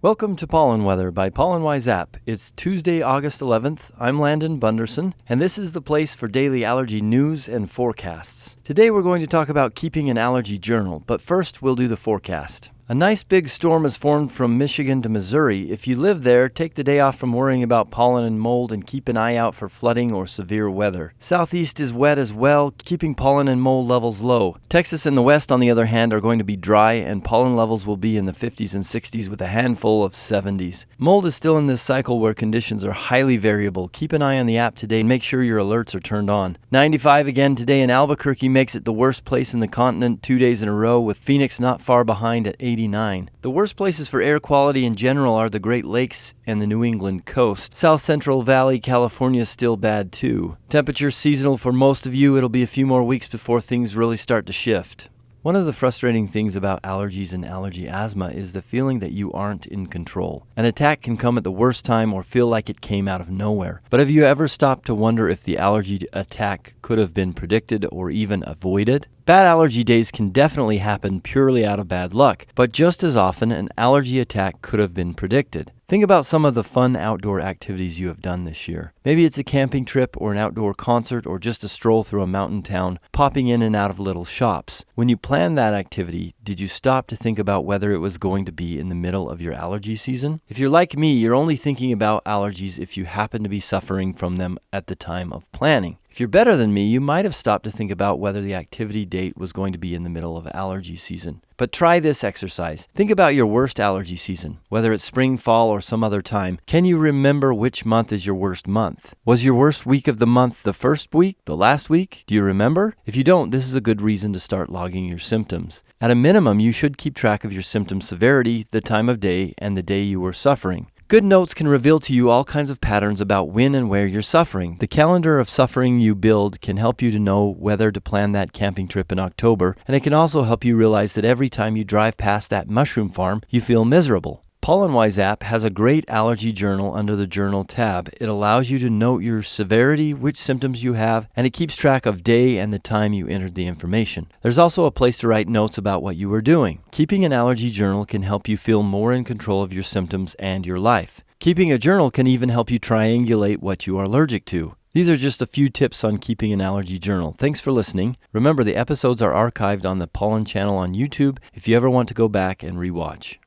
Welcome to Pollen Weather by Pollen Wise App. It's Tuesday, August 11th. I'm Landon Bunderson, and this is the place for daily allergy news and forecasts. Today we're going to talk about keeping an allergy journal, but first we'll do the forecast. A nice big storm has formed from Michigan to Missouri. If you live there, take the day off from worrying about pollen and mold and keep an eye out for flooding or severe weather. Southeast is wet as well, keeping pollen and mold levels low. Texas and the West, on the other hand, are going to be dry and pollen levels will be in the 50s and 60s with a handful of 70s. Mold is still in this cycle where conditions are highly variable. Keep an eye on the app today and make sure your alerts are turned on. 95 again today in Albuquerque makes it the worst place in the continent 2 days in a row, with Phoenix not far behind at 89. The worst places for air quality in general are the Great Lakes and the New England coast. South Central Valley, California is still bad too. Temperature seasonal for most of you. It'll be a few more weeks before things really start to shift. One of the frustrating things about allergies and allergy asthma is the feeling that you aren't in control. An attack can come at the worst time or feel like it came out of nowhere. But have you ever stopped to wonder if the allergy attack could have been predicted or even avoided? Bad allergy days can definitely happen purely out of bad luck, but just as often an allergy attack could have been predicted. Think about some of the fun outdoor activities you have done this year. Maybe it's a camping trip or an outdoor concert or just a stroll through a mountain town, popping in and out of little shops. When you planned that activity, did you stop to think about whether it was going to be in the middle of your allergy season? If you're like me, you're only thinking about allergies if you happen to be suffering from them at the time of planning. If you're better than me, you might have stopped to think about whether the activity date was going to be in the middle of allergy season. But try this exercise. Think about your worst allergy season, whether it's spring, fall, or some other time. Can you remember which month is your worst month? Was your worst week of the month the first week, the last week? Do you remember? If you don't, this is a good reason to start logging your symptoms. At a minimum, you should keep track of your symptom severity, the time of day, and the day you were suffering. Good notes can reveal to you all kinds of patterns about when and where you're suffering. The calendar of suffering you build can help you to know whether to plan that camping trip in October, and it can also help you realize that every time you drive past that mushroom farm, you feel miserable. Pollen Wise app has a great allergy journal under the Journal tab. It allows you to note your severity, which symptoms you have, and it keeps track of day and the time you entered the information. There's also a place to write notes about what you were doing. Keeping an allergy journal can help you feel more in control of your symptoms and your life. Keeping a journal can even help you triangulate what you are allergic to. These are just a few tips on keeping an allergy journal. Thanks for listening. Remember, the episodes are archived on the Pollen Channel on YouTube if you ever want to go back and rewatch.